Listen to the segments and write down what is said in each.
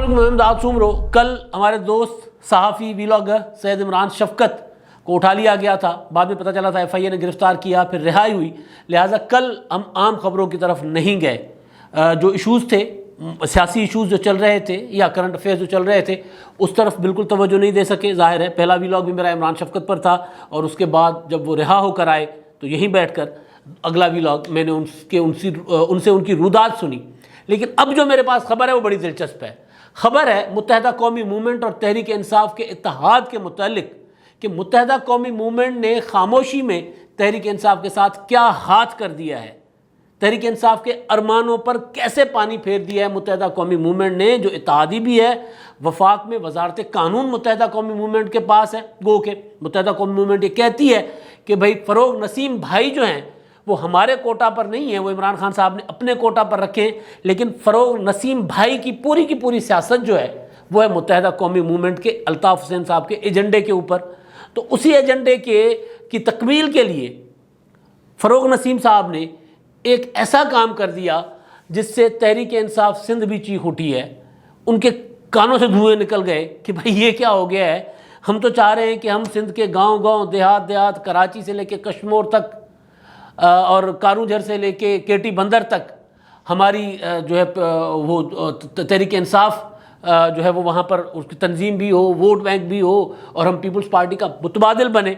علیکم، میں امداد سومرو۔ کل ہمارے دوست صحافی ویلاگر سید عمران شفقت کو اٹھا لیا گیا تھا، بعد میں پتہ چلا تھا ایف آئی اے نے گرفتار کیا، پھر رہائی ہوئی، لہٰذا کل ہم عام خبروں کی طرف نہیں گئے۔ جو ایشوز تھے، سیاسی ایشوز جو چل رہے تھے یا کرنٹ افیئرز جو چل رہے تھے، اس طرف بالکل توجہ نہیں دے سکے، ظاہر ہے۔ پہلا ویلاگ بھی میرا عمران شفقت پر تھا، اور اس کے بعد جب وہ رہا ہو کر آئے تو یہیں بیٹھ کر اگلا ویلاگ میں نے ان سے ان کی رودات سنی۔ لیکن اب جو میرے پاس خبر ہے وہ بڑی دلچسپ ہے۔ خبر ہے متحدہ قومی موومنٹ اور تحریک انصاف کے اتحاد کے متعلق، کہ متحدہ قومی موومنٹ نے خاموشی میں تحریک انصاف کے ساتھ کیا ہاتھ کر دیا ہے، تحریک انصاف کے ارمانوں پر کیسے پانی پھیر دیا ہے متحدہ قومی موومنٹ نے، جو اتحادی بھی ہے۔ وفاق میں وزارت قانون متحدہ قومی موومنٹ کے پاس ہے، گو کہ متحدہ قومی موومنٹ یہ کہتی ہے کہ بھائی فروغ نسیم بھائی جو ہیں وہ ہمارے کوٹا پر نہیں ہیں، وہ عمران خان صاحب نے اپنے کوٹا پر رکھے، لیکن فروغ نسیم بھائی کی پوری سیاست جو ہے وہ ہے متحدہ قومی موومنٹ کے الطاف حسین صاحب کے ایجنڈے کے اوپر۔ تو اسی ایجنڈے کی تکمیل کے لیے فروغ نسیم صاحب نے ایک ایسا کام کر دیا جس سے تحریک انصاف سندھ بھی چیخ اٹھی ہے، ان کے کانوں سے دھوئیں نکل گئے کہ بھائی یہ کیا ہو گیا ہے۔ ہم تو چاہ رہے ہیں کہ ہم سندھ کے گاؤں دیہات، کراچی سے لے کے کشمور تک اور کارو جھر سے لے کے کیٹی بندر تک ہماری جو ہے وہ تحریک انصاف جو ہے وہ وہاں پر اس کی تنظیم بھی ہو، ووٹ بینک بھی ہو، اور ہم پیپلز پارٹی کا متبادل بنے،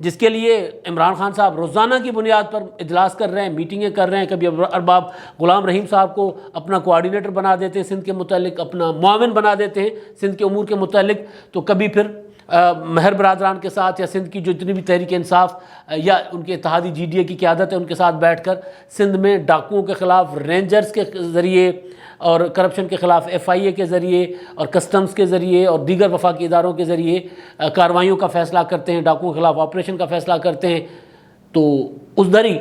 جس کے لیے عمران خان صاحب روزانہ کی بنیاد پر اجلاس کر رہے ہیں، میٹنگیں کر رہے ہیں۔ کبھی ارباب غلام رحیم صاحب کو اپنا کوآرڈینیٹر بنا دیتے ہیں سندھ کے متعلق، اپنا معاون بنا دیتے ہیں سندھ کے امور کے متعلق، تو کبھی پھر مہر برادران کے ساتھ یا سندھ کی جو جتنی بھی تحریک انصاف یا ان کے اتحادی جی ڈی اے کی قیادت ہے ان کے ساتھ بیٹھ کر سندھ میں ڈاکوؤں کے خلاف رینجرز کے ذریعے اور کرپشن کے خلاف ایف آئی اے کے ذریعے اور کسٹمز کے ذریعے اور دیگر وفاقی اداروں کے ذریعے کارروائیوں کا فیصلہ کرتے ہیں، ڈاکوؤں کے خلاف آپریشن کا فیصلہ کرتے ہیں۔ تو اس دری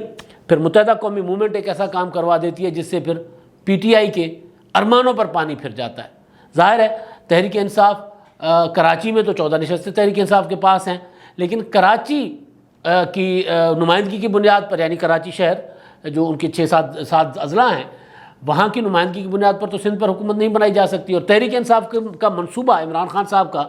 پھر متحدہ قومی موومنٹ ایک ایسا کام کروا دیتی ہے جس سے پھر پی ٹی آئی کے ارمانوں پر پانی پھر جاتا ہے۔ ظاہر ہے تحریک انصاف کراچی میں تو 14 نشستیں تحریک انصاف کے پاس ہیں، لیکن کراچی کی نمائندگی کی بنیاد پر، یعنی کراچی شہر جو ان کے 6-7 اضلاع ہیں، وہاں کی نمائندگی کی بنیاد پر تو سندھ پر حکومت نہیں بنائی جا سکتی۔ اور تحریک انصاف کا منصوبہ عمران خان صاحب کا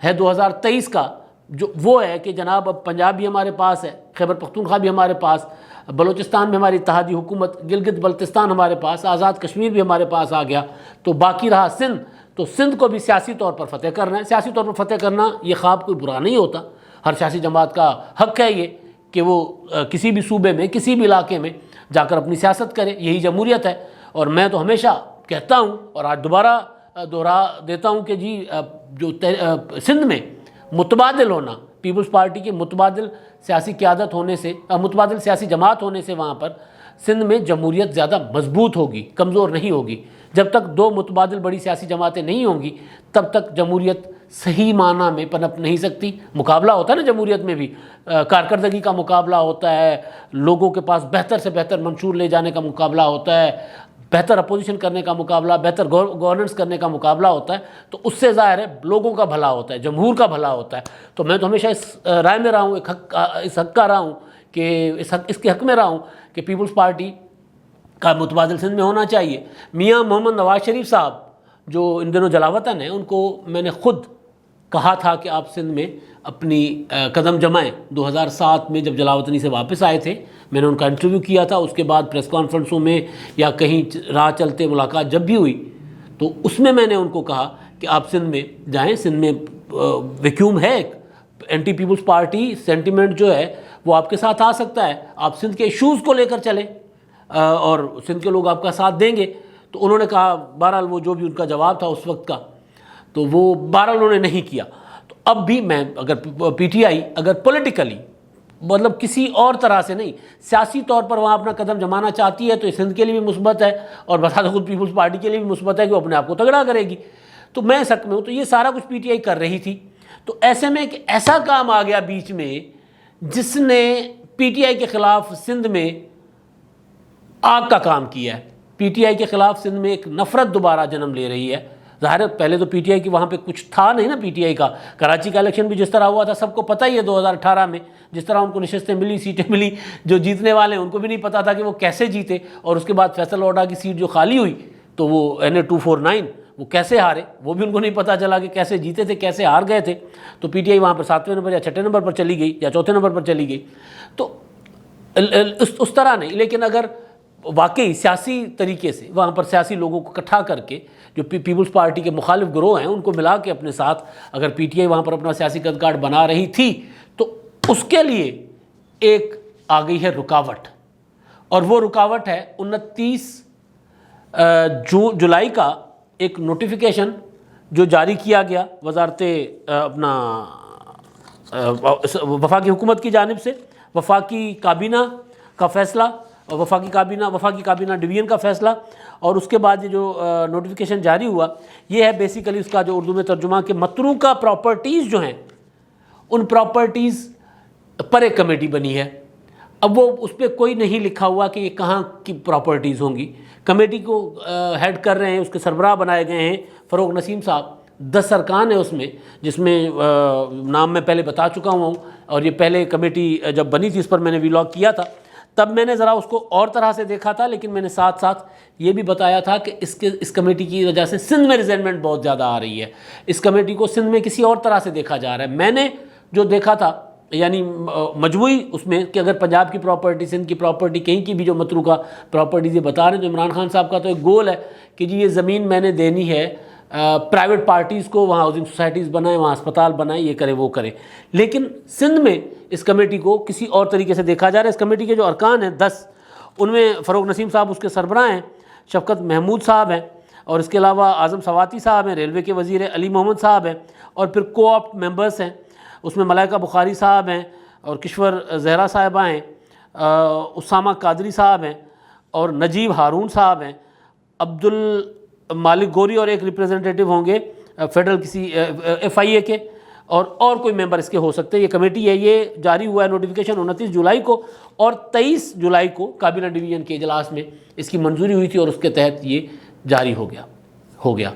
ہے 2023 کا، جو وہ ہے کہ جناب اب پنجاب بھی ہمارے پاس ہے، خیبر پختونخوا بھی ہمارے پاس، بلوچستان میں ہماری اتحادی حکومت، گلگت بلتستان ہمارے پاس، آزاد کشمیر بھی ہمارے پاس آ گیا، تو باقی رہا سندھ۔ تو سندھ کو بھی سیاسی طور پر فتح کرنا ہے۔ سیاسی طور پر فتح کرنا یہ خواب کوئی برا نہیں ہوتا، ہر سیاسی جماعت کا حق ہے یہ کہ وہ کسی بھی صوبے میں، کسی بھی علاقے میں جا کر اپنی سیاست کرے، یہی جمہوریت ہے۔ اور میں تو ہمیشہ کہتا ہوں اور آج دوبارہ دوہرا دیتا ہوں کہ جی جو سندھ میں متبادل ہونا، پیپلز پارٹی کے متبادل سیاسی قیادت ہونے سے، متبادل سیاسی جماعت ہونے سے وہاں پر سندھ میں جمہوریت زیادہ مضبوط ہوگی، کمزور نہیں ہوگی۔ جب تک دو متبادل بڑی سیاسی جماعتیں نہیں ہوں گی تب تک جمہوریت صحیح معنی میں پنپ نہیں سکتی۔ مقابلہ ہوتا ہے نا جمہوریت میں بھی، کارکردگی کا مقابلہ ہوتا ہے، لوگوں کے پاس بہتر سے بہتر منشور لے جانے کا مقابلہ ہوتا ہے، بہتر اپوزیشن کرنے کا مقابلہ، بہتر گورننس کرنے کا مقابلہ ہوتا ہے، تو اس سے ظاہر ہے لوگوں کا بھلا ہوتا ہے، جمہور کا بھلا ہوتا ہے۔ تو میں تو ہمیشہ اس رائے میں رہا ہوں، اس حق کا رہا ہوں کہ اس کے حق میں رہا ہوں کہ پیپلز پارٹی کا متبادل سندھ میں ہونا چاہیے۔ میاں محمد نواز شریف صاحب جو ان دنوں جلاوطن ہیں، ان کو میں نے خود کہا تھا کہ آپ سندھ میں اپنی قدم جمائیں۔ 2007 میں جب جلاوطنی سے واپس آئے تھے، میں نے ان کا انٹرویو کیا تھا، اس کے بعد پریس کانفرنسوں میں یا کہیں راہ چلتے ملاقات جب بھی ہوئی تو اس میں نے ان کو کہا کہ آپ سندھ میں جائیں، سندھ میں ویکیوم ہے، اینٹی پیپلز پارٹی سینٹیمنٹ جو ہے وہ آپ کے ساتھ آ سکتا ہے، آپ سندھ کے ایشوز کو لے کر چلیں اور سندھ کے لوگ آپ کا ساتھ دیں گے۔ تو انہوں نے کہا، بہرحال وہ جو بھی ان کا جواب تھا اس وقت کا، تو وہ بہرحال انہوں نے نہیں کیا۔ تو اب بھی میں اگر پی ٹی آئی اگر پولیٹیکلی، مطلب کسی اور طرح سے نہیں، سیاسی طور پر وہاں اپنا قدم جمانا چاہتی ہے تو یہ سندھ کے لیے بھی مثبت ہے اور بذات خود پیپلز پارٹی کے لیے بھی مثبت ہے کہ وہ اپنے آپ کو تگڑا کرے گی۔ تو میں اس حق میں ہوں۔ تو یہ سارا کچھ پی ٹی آئی کر رہی تھی، تو ایسے میں ایک ایسا کام آ گیا بیچ میں جس نے پی ٹی آئی کے خلاف سندھ میں آگ کا کام کیا ہے۔ پی ٹی آئی کے خلاف سندھ میں ایک نفرت دوبارہ جنم لے رہی ہے۔ ظاہر ہے پہلے تو پی ٹی آئی کی وہاں پہ کچھ تھا نہیں نا، پی ٹی آئی کا کراچی کا الیکشن بھی جس طرح ہوا تھا سب کو پتہ ہی ہے، 2018 میں جس طرح ان کو نشستیں ملی، سیٹیں ملی، جو جیتنے والے ہیں ان کو بھی نہیں پتہ تھا کہ وہ کیسے جیتے، اور اس کے بعد فیصل اوڈا کی سیٹ جو خالی ہوئی تو وہ NA 249 وہ کیسے ہارے وہ بھی ان کو نہیں پتہ چلا کہ کیسے جیتے تھے کیسے ہار گئے تھے. تو پی ٹی آئی وہاں پر 7ویں نمبر یا 6 نمبر پر چلی گئی یا 4تھے نمبر پر چلی گئی. تو اس طرح نہیں, لیکن اگر واقعی سیاسی طریقے سے وہاں پر سیاسی لوگوں کو اکٹھا کر کے جو پیپلز پارٹی کے مخالف گروہ ہیں ان کو ملا کے اپنے ساتھ اگر پی ٹی آئی وہاں پر اپنا سیاسی قد کاٹ بنا رہی تھی تو اس کے لیے ایک آ گئی ہے رکاوٹ, اور وہ رکاوٹ ہے 29 جولائی کا ایک نوٹیفیکیشن جو جاری کیا گیا وزارت اپنا وفاقی حکومت کی جانب سے, وفاقی کابینہ کا فیصلہ, وفاقی کابینہ ڈویژن کا فیصلہ, اور اس کے بعد یہ جو نوٹیفیکیشن جاری ہوا یہ ہے بیسیکلی اس کا جو اردو میں ترجمہ کہ متروکہ پراپرٹیز جو ہیں ان پراپرٹیز پر ایک کمیٹی بنی ہے. اب وہ اس پہ کوئی نہیں لکھا ہوا کہ یہ کہاں کی پراپرٹیز ہوں گی. کمیٹی کو ہیڈ کر رہے ہیں, اس کے سربراہ بنائے گئے ہیں فروغ نسیم صاحب. 10 ارکان ہیں اس میں, جس میں نام میں پہلے بتا چکا ہوں, اور یہ پہلے کمیٹی جب بنی تھی اس پر میں نے ویلاگ کیا تھا تب میں نے ذرا اس کو اور طرح سے دیکھا تھا, لیکن میں نے ساتھ ساتھ یہ بھی بتایا تھا کہ اس کمیٹی کی وجہ سے سندھ میں ریزنمنٹ بہت زیادہ آ رہی ہے. اس کمیٹی کو سندھ میں کسی اور طرح سے دیکھا جا رہا ہے. میں نے جو دیکھا تھا یعنی مجموعی اس میں کہ اگر پنجاب کی پراپرٹی, سندھ کی پراپرٹی, کہیں کی بھی جو متروکہ پراپرٹیز یہ بتا رہے ہیں, تو عمران خان صاحب کا تو ایک گول ہے کہ جی یہ زمین میں نے دینی ہے پرائیویٹ پارٹیز کو, وہاں ہاؤسنگ سوسائٹیز بنائیں, وہاں اسپتال بنائیں, یہ کرے وہ کرے. لیکن سندھ میں اس کمیٹی کو کسی اور طریقے سے دیکھا جا رہا ہے. اس کمیٹی کے جو ارکان ہیں 10, ان میں فروغ نسیم صاحب اس کے سربراہ ہیں, شفقت محمود صاحب ہیں, اور اس کے علاوہ اعظم سواتی صاحب ہیں, ریلوے کے وزیر علی محمد صاحب ہیں, اور پھر کو آپٹ ممبرس ہیں. اس میں ملائکہ بخاری صاحب ہیں, اور کشور زہرا صاحبہ ہیں, اسامہ قادری صاحب ہیں, اور نجیب ہارون صاحب ہیں, عبد المالک گوری, اور ایک ریپریزنٹیٹیو ہوں گے فیڈرل کسی FIA کے, اور کوئی ممبر اس کے ہو سکتے ہیں. یہ کمیٹی ہے, یہ جاری ہوا ہے نوٹیفیکیشن 29 جولائی کو, اور 23 جولائی کو کابینہ ڈویژن کے اجلاس میں اس کی منظوری ہوئی تھی, اور اس کے تحت یہ جاری ہو گیا.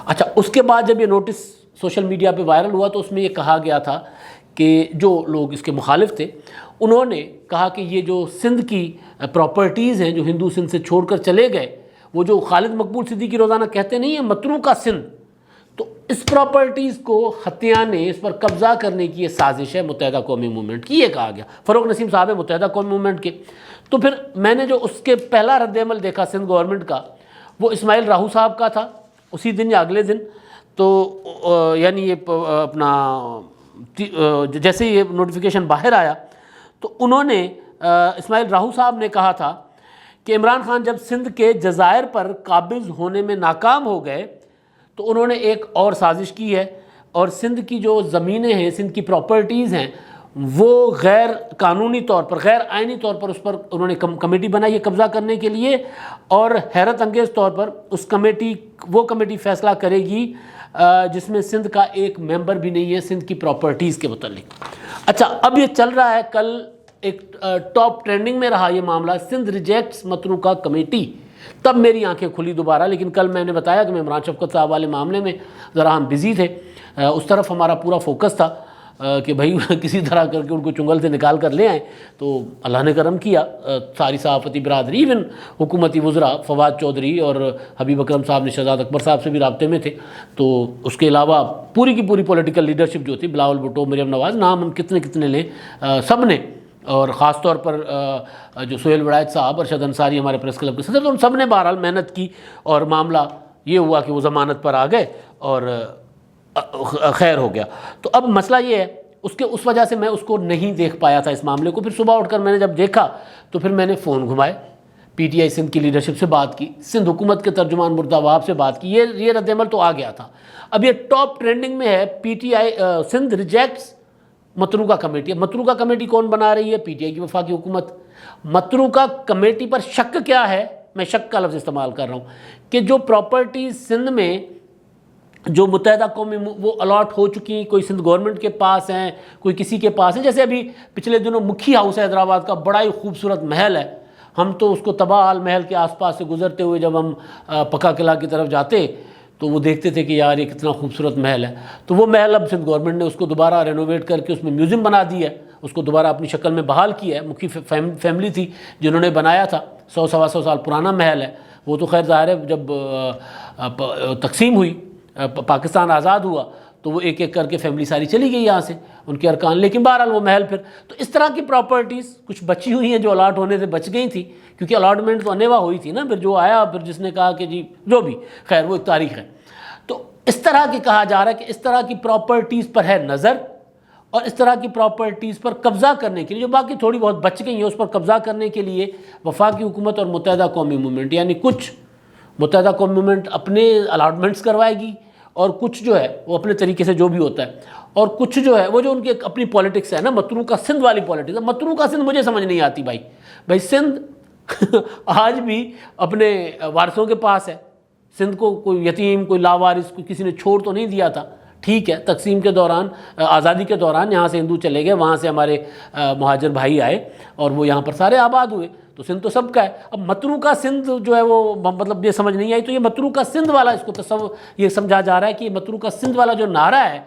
اچھا, اس کے بعد جب یہ نوٹس سوشل میڈیا پہ وائرل ہوا تو اس میں یہ کہا گیا تھا کہ جو لوگ اس کے مخالف تھے انہوں نے کہا کہ یہ جو سندھ کی پراپرٹیز ہیں جو ہندو سندھ سے چھوڑ کر چلے گئے, وہ جو خالد مقبول صدیقی روزانہ کہتے نہیں ہیں متروکہ سندھ, تو اس پراپرٹیز کو ہتھیانے اس پر قبضہ کرنے کی یہ سازش ہے متحدہ قومی موومنٹ کی, یہ کہا گیا. فروغ نسیم صاحب متحدہ قومی موومنٹ کے. تو پھر میں نے جو اس کے پہلا رد عمل دیکھا سندھ گورنمنٹ کا, وہ اسماعیل راہو صاحب کا تھا اسی دن یا اگلے دن. تو یعنی یہ اپنا جیسے یہ نوٹیفیکیشن باہر آیا تو انہوں نے اسماعیل راہو صاحب نے کہا تھا کہ عمران خان جب سندھ کے جزائر پر قابض ہونے میں ناکام ہو گئے تو انہوں نے ایک اور سازش کی ہے, اور سندھ کی جو زمینیں ہیں, سندھ کی پراپرٹیز ہیں, وہ غیر قانونی طور پر, غیر آئینی طور پر اس پر انہوں نے کمیٹی بنائی ہے قبضہ کرنے کے لیے. اور حیرت انگیز طور پر وہ کمیٹی فیصلہ کرے گی جس میں سندھ کا ایک ممبر بھی نہیں ہے سندھ کی پراپرٹیز کے متعلق. اچھا, اب یہ چل رہا ہے, کل ایک ٹاپ ٹرینڈنگ میں رہا یہ معاملہ سندھ ریجیکٹس متروکہ کمیٹی. تب میری آنکھیں کھلی دوبارہ, لیکن کل میں نے بتایا کہ میں عمران شفقت صاحب والے معاملے میں ذرا ہم بزی تھے, اس طرف ہمارا پورا فوکس تھا کہ بھائی کسی طرح کر کے ان کو چنگل سے نکال کر لے آئیں. تو اللہ نے کرم کیا, ساری صحافتی برادری, ایون حکومتی وزراء فواد چودھری اور حبیب اکرم صاحب نے شہزاد اکبر صاحب سے بھی رابطے میں تھے. تو اس کے علاوہ پوری کی پوری پولیٹیکل لیڈرشپ جو تھی, بلاول بھٹو, مریم نواز, نام ہم کتنے لیں, سب نے, اور خاص طور پر جو سہیل وڑائچ صاحب, ارشد انصاری ہمارے پریس کلب کے صدر, تو ان سب نے بہرحال محنت کی, اور معاملہ یہ ہوا کہ وہ ضمانت پر آ گئے اور خیر ہو گیا. تو اب مسئلہ یہ ہے, اس وجہ سے میں اس کو نہیں دیکھ پایا تھا اس معاملے کو. پھر صبح اٹھ کر میں نے جب دیکھا تو پھر میں نے فون گھمائے, پی ٹی آئی سندھ کی لیڈرشپ سے بات کی, سندھ حکومت کے ترجمان مرتضیٰ وہاب سے بات کی. یہ رد عمل تو آ گیا تھا. اب یہ ٹاپ ٹرینڈنگ میں ہے, P T I Sindh rejects متروکہ کمیٹی. متروکہ کمیٹی کون بنا رہی ہے؟ پی ٹی آئی کی وفاقی حکومت. متروکہ کمیٹی پر شک کیا ہے, میں شک کا لفظ استعمال کر رہا ہوں, کہ جو پراپرٹیز سندھ میں جو متحدہ قومی وہ الاٹ ہو چکی, کوئی سندھ گورنمنٹ کے پاس ہیں, کوئی کسی کے پاس ہیں. جیسے ابھی پچھلے دنوں مکھی ہاؤس ہے حیدرآباد کا, بڑا ہی خوبصورت محل ہے, ہم تو اس کو تباہ حال محل کے آس پاس سے گزرتے ہوئے جب ہم پکا قلعہ کی طرف جاتے تو وہ دیکھتے تھے کہ یار یہ کتنا خوبصورت محل ہے. تو وہ محل اب سندھ گورنمنٹ نے اس کو دوبارہ رینوویٹ کر کے اس میں میوزیم بنا دی ہے, اس کو دوبارہ اپنی شکل میں بحال کیا ہے. مکھی فیملی تھی جنہوں نے بنایا تھا, 100 سوا 100 سال پرانا محل ہے. وہ تو خیر ظاہر ہے جب تقسیم ہوئی، پاکستان آزاد ہوا تو وہ ایک ایک کر کے فیملی ساری چلی گئی یہاں سے، ان کے ارکان، لیکن بہرحال وہ محل پھر تو اس طرح کی پراپرٹیز کچھ بچی ہوئی ہیں جو الاٹ ہونے سے بچ گئی تھی، کیونکہ الاٹمنٹ تو انیوا ہوئی تھی نا، پھر جو آیا پھر جس نے کہا کہ جی جو بھی خیر وہ ایک تاریخ ہے۔ تو اس طرح کی کہا جا رہا ہے کہ اس طرح کی پراپرٹیز پر ہے نظر، اور اس طرح کی پراپرٹیز پر قبضہ کرنے کے لیے جو باقی تھوڑی بہت بچ گئی ہیں اس پر قبضہ کرنے کے لیے وفاقی حکومت اور متحدہ قومی موومنٹ، یعنی کچھ متحدہ قومی موومنٹ اپنے الاٹمنٹس کروائے گی اور کچھ جو ہے وہ اپنے طریقے سے جو بھی ہوتا ہے، اور کچھ جو ہے وہ جو ان کی اپنی پولیٹکس ہے نا، متروکہ سندھ والی پولیٹکس ہے۔ متروکہ سندھ مجھے سمجھ نہیں آتی بھائی سندھ آج بھی اپنے وارثوں کے پاس ہے، سندھ کو کوئی یتیم، کوئی لاوارث، کوئی کسی نے چھوڑ تو نہیں دیا تھا۔ ٹھیک ہے، تقسیم کے دوران، آزادی کے دوران یہاں سے ہندو چلے گئے، وہاں سے ہمارے مہاجر بھائی آئے اور وہ یہاں پر سارے آباد ہوئے، تو سندھ تو سب کا ہے۔ اب متروکہ سندھ جو ہے وہ مطلب یہ سمجھ نہیں آئی، تو یہ متروکہ سندھ والا اس کو یہ سمجھا جا رہا ہے کہ یہ متروکہ سندھ والا جو نعرہ ہے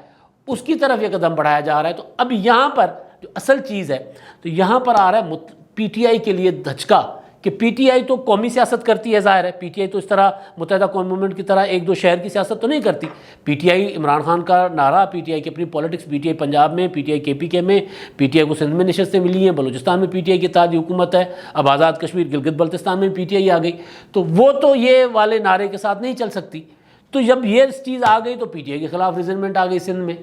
اس کی طرف یہ قدم بڑھایا جا رہا ہے۔ تو اب یہاں پر جو اصل چیز ہے تو یہاں پر آ رہا ہے پی ٹی آئی کے لیے دھچکا، کہ پی ٹی آئی تو قومی سیاست کرتی ہے، ظاہر ہے پی ٹی آئی تو اس طرح متحدہ قومی موومنٹ کی طرح ایک دو شہر کی سیاست تو نہیں کرتی۔ پی ٹی آئی عمران خان کا نعرہ، پی ٹی آئی کی اپنی پولیٹکس، پی ٹی آئی پنجاب میں، پی ٹی آئی کے پی کے میں، پی ٹی آئی کو سندھ میں نشستیں ملی ہیں، بلوچستان میں پی ٹی آئی کی اتحادی حکومت ہے، اب آزاد کشمیر گلگت بلتستان میں پی ٹی آئی آ گئی، تو وہ تو یہ والے نعرے کے ساتھ نہیں چل سکتی۔ تو جب یہ چیز آ گئی تو پی ٹی آئی کے خلاف ریزنمنٹ آ گئی سندھ میں۔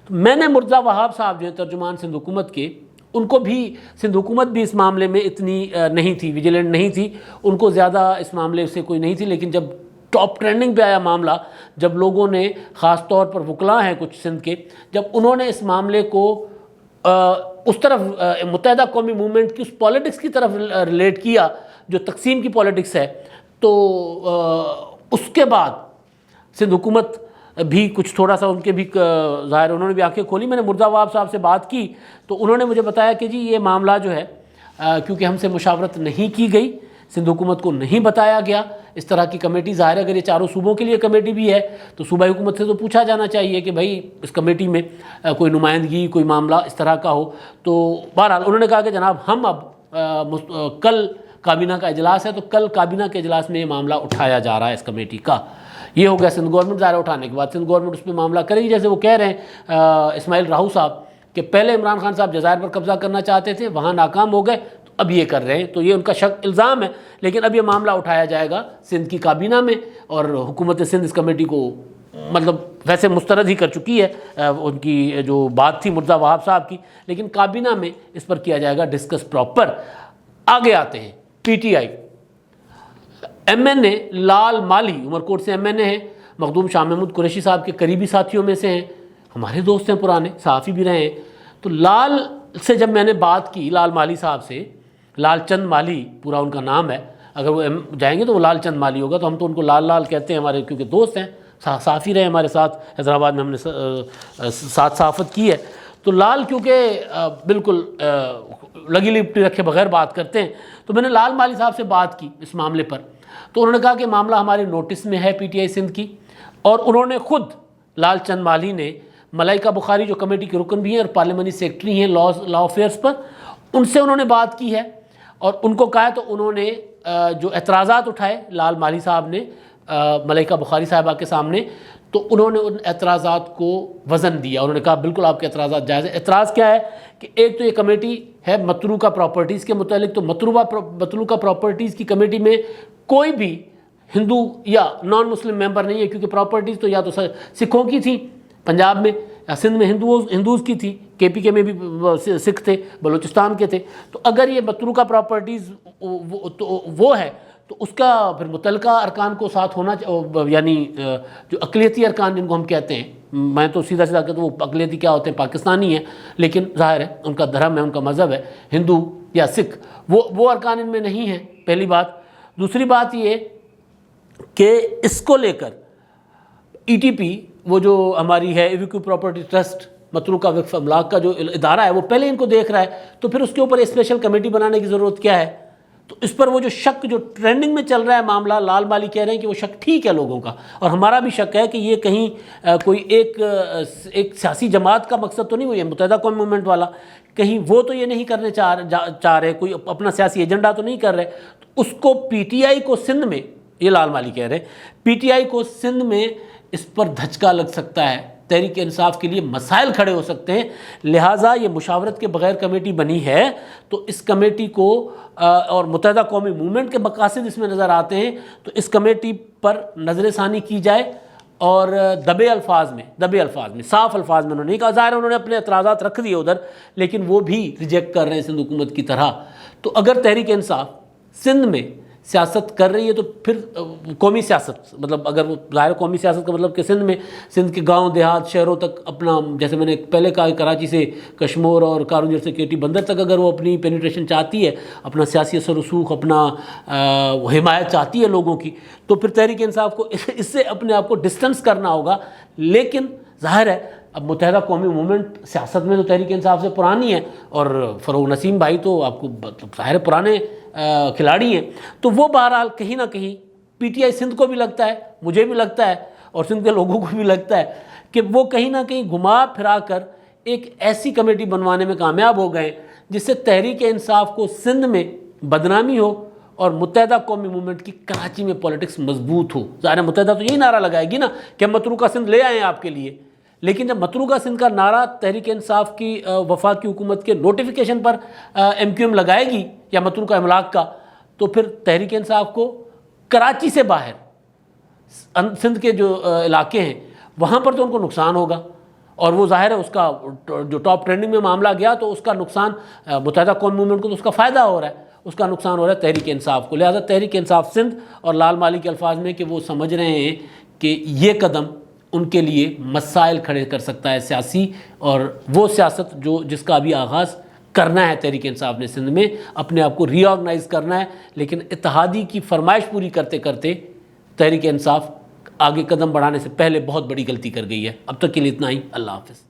تو میں نے مرزا وہاب صاحب جو ہے ترجمان سندھ حکومت کے، ان کو بھی سندھ حکومت بھی اس معاملے میں اتنی نہیں تھی، ویجیلنٹ نہیں تھی، ان کو زیادہ اس معاملے سے کوئی نہیں تھی، لیکن جب ٹاپ ٹرینڈنگ پہ آیا معاملہ، جب لوگوں نے خاص طور پر وکلاء ہیں کچھ سندھ کے، جب انہوں نے اس معاملے کو اس طرف متحدہ قومی موومنٹ کی اس پولیٹکس کی طرف ریلیٹ کیا جو تقسیم کی پولیٹکس ہے، تو اس کے بعد سندھ حکومت بھی کچھ تھوڑا سا ان کے بھی ظاہر انہوں نے بھی آنکھیں کھولی۔ میں نے مرزا وہاب صاحب سے بات کی تو انہوں نے مجھے بتایا کہ جی یہ معاملہ جو ہے کیونکہ ہم سے مشاورت نہیں کی گئی، سندھ حکومت کو نہیں بتایا گیا، اس طرح کی کمیٹی ظاہر ہے اگر یہ چاروں صوبوں کے لیے کمیٹی بھی ہے تو صوبائی حکومت سے تو پوچھا جانا چاہیے کہ بھائی اس کمیٹی میں کوئی نمائندگی، کوئی معاملہ اس طرح کا ہو۔ تو بہرحال انہوں نے کہا کہ جناب ہم اب کل کابینہ کا اجلاس ہے تو کل کابینہ کے اجلاس میں یہ معاملہ اٹھایا جا رہا ہے اس کمیٹی کا۔ یہ ہو گیا سندھ گورنمنٹ ظاہر اٹھانے کے بعد سندھ گورنمنٹ اس پہ معاملہ کرے گی، جیسے وہ کہہ رہے ہیں اسماعیل راہو صاحب کہ پہلے عمران خان صاحب جزائر پر قبضہ کرنا چاہتے تھے، وہاں ناکام ہو گئے، تو اب یہ کر رہے ہیں، تو یہ ان کا الزام ہے۔ لیکن اب یہ معاملہ اٹھایا جائے گا سندھ کی کابینہ میں، اور حکومت سندھ اس کمیٹی کو مطلب ویسے مسترد ہی کر چکی ہے، ان کی جو بات تھی مرزا وہاب صاحب کی، لیکن کابینہ میں اس پر کیا جائے گا ڈسکس پراپر۔ آگے آتے ہیں P T I, M N A Lal Malhi Umarkot سے ایم این اے ہیں، مخدوم شاہ محمود قریشی صاحب کے قریبی ساتھیوں میں سے ہیں، ہمارے دوست ہیں پرانے، صحافی بھی رہے ہیں۔ تو لال سے جب میں نے بات کی، لال مالی صاحب سے، لال چند مالی پورا ان کا نام ہے، اگر وہ جائیں گے تو وہ لال چند مالی ہوگا، تو ہم تو ان کو لال کہتے ہیں، ہمارے کیونکہ دوست ہیں، صحافی رہے ہمارے ساتھ، حیدرآباد میں ہم نے ساتھ صحافت کی ہے۔ تو لال کیونکہ بالکل لگی لپٹی رکھے بغیر بات کرتے ہیں، تو میں نے لال مالی صاحب سے بات کی اس معاملے پر، تو انہوں نے کہا کہ معاملہ ہمارے نوٹس میں ہے پی ٹی آئی سندھ کی، اور انہوں نے خود لال چند مالی نے ملائکہ بخاری جو کمیٹی کے رکن بھی ہیں اور پارلیمنٹری سیکرٹری ہیں لا افیئرس پر، ان سے انہوں نے بات کی ہے اور ان کو کہا، تو انہوں نے جو اعتراضات اٹھائے لال مالی صاحب نے ملائکہ بخاری صاحبہ کے سامنے، تو انہوں نے ان اعتراضات کو وزن دیا، انہوں نے کہا بالکل آپ کے اعتراضات جائز ہیں۔ اعتراض کیا ہے کہ ایک تو یہ کمیٹی ہے متروکہ پراپرٹیز کے متعلق، تو متروکہ پراپرٹیز کی کمیٹی میں کوئی بھی ہندو یا نان مسلم ممبر نہیں ہے، کیونکہ پراپرٹیز تو یا تو سکھوں کی تھی پنجاب میں، یا سندھ میں ہندوز کی تھی، کے پی کے میں بھی سکھ تھے، بلوچستان کے تھے۔ تو اگر یہ متروکہ پراپرٹیز وہ ہے تو اس کا پھر متعلقہ ارکان کو ساتھ ہونا، یعنی جو اقلیتی ارکان جن کو ہم کہتے ہیں، میں تو سیدھا کہتا ہوں وہ اقلیتی کیا ہوتے ہیں، پاکستانی ہیں، لیکن ظاہر ہے ان کا دھرم ہے، ان کا مذہب ہے، ہندو یا سکھ، وہ ارکان ان میں نہیں ہیں، پہلی بات۔ دوسری بات یہ کہ اس کو لے کر ای ٹی پی، وہ جو ہماری ہے ایویکو پراپرٹی ٹرسٹ، متروکہ وقف املاک کا جو ادارہ ہے، وہ پہلے ان کو دیکھ رہا ہے، تو پھر اس کے اوپر اسپیشل کمیٹی بنانے کی ضرورت کیا ہے؟ تو اس پر وہ جو شک جو ٹرینڈنگ میں چل رہا ہے معاملہ، لال مالی کہہ رہے ہیں کہ وہ شک ٹھیک ہے لوگوں کا، اور ہمارا بھی شک ہے کہ یہ کہیں کوئی ایک سیاسی جماعت کا مقصد تو نہیں ہوئی ہے، متحدہ قومی موومنٹ والا، کہیں وہ تو یہ نہیں کرنے چاہ رہے، کوئی اپنا سیاسی ایجنڈا تو نہیں کر رہے۔ تو اس کو پی ٹی آئی کو سندھ میں یہ لال مالی کہہ رہے ہیں، پی ٹی آئی کو سندھ میں اس پر دھچکا لگ سکتا ہے، تحریک انصاف کے لیے مسائل کھڑے ہو سکتے ہیں، لہٰذا یہ مشاورت کے بغیر کمیٹی بنی ہے تو اس کمیٹی کو اور متحدہ قومی موومنٹ کے مقاصد اس میں نظر آتے ہیں، تو اس کمیٹی پر نظر ثانی کی جائے اور دبے الفاظ میں صاف الفاظ میں انہوں نے نہیں کہا، ظاہر انہوں نے اپنے اعتراضات رکھ دیے ادھر، لیکن وہ بھی ریجیکٹ کر رہے ہیں سندھ حکومت کی طرح۔ تو اگر تحریک انصاف سندھ میں سیاست کر رہی ہے تو پھر قومی سیاست، مطلب اگر وہ ظاہر قومی سیاست کا مطلب کہ سندھ میں سندھ کے گاؤں دیہات شہروں تک اپنا، جیسے میں نے پہلے کہا کراچی سے کشمور اور کارونجر سے کیٹی بندر تک اگر وہ اپنی پینیٹریشن چاہتی ہے، اپنا سیاسی اثر رسوخ، اپنا حمایت چاہتی ہے لوگوں کی، تو پھر تحریک انصاف کو اس سے اپنے آپ کو ڈسٹنس کرنا ہوگا۔ لیکن ظاہر ہے اب متحدہ قومی موومنٹ سیاست میں تو تحریک انصاف سے پرانی ہے، اور فروغ نسیم بھائی تو آپ کو ظاہر پرانے کھلاڑی ہیں، تو وہ بہرحال کہیں نہ کہیں پی ٹی آئی سندھ کو بھی لگتا ہے، مجھے بھی لگتا ہے اور سندھ کے لوگوں کو بھی لگتا ہے کہ وہ کہیں نہ کہیں گھما پھرا کر ایک ایسی کمیٹی بنوانے میں کامیاب ہو گئے جس سے تحریک انصاف کو سندھ میں بدنامی ہو اور متحدہ قومی موومنٹ کی کراچی میں پولیٹکس مضبوط ہو۔ ظاہر متحدہ تو یہی نعرہ لگائے گی نا کہ ہم متروکہ سندھ لے آئیں آپ کے لیے، لیکن جب متروکہ سندھ کا نعرہ تحریک انصاف کی وفاقی حکومت کے نوٹیفیکیشن پر ایم کیو ایم لگائے گی یا متروکہ املاک کا، تو پھر تحریک انصاف کو کراچی سے باہر سندھ کے جو علاقے ہیں وہاں پر تو ان کو نقصان ہوگا، اور وہ ظاہر ہے اس کا جو ٹاپ ٹرینڈنگ میں معاملہ گیا تو اس کا نقصان متحدہ قومی موومنٹ کو تو اس کا فائدہ ہو رہا ہے، اس کا نقصان ہو رہا ہے تحریک انصاف کو۔ لہٰذا تحریک انصاف سندھ اور لال مالی کے الفاظ میں کہ وہ سمجھ رہے ہیں کہ یہ قدم ان کے لیے مسائل کھڑے کر سکتا ہے سیاسی، اور وہ سیاست جس کا ابھی آغاز کرنا ہے تحریک انصاف نے سندھ میں، اپنے آپ کو ری آرگنائز کرنا ہے، لیکن اتحادی کی فرمائش پوری کرتے کرتے تحریک انصاف آگے قدم بڑھانے سے پہلے بہت بڑی غلطی کر گئی ہے۔ اب تک کے لیے اتنا ہی، اللہ حافظ۔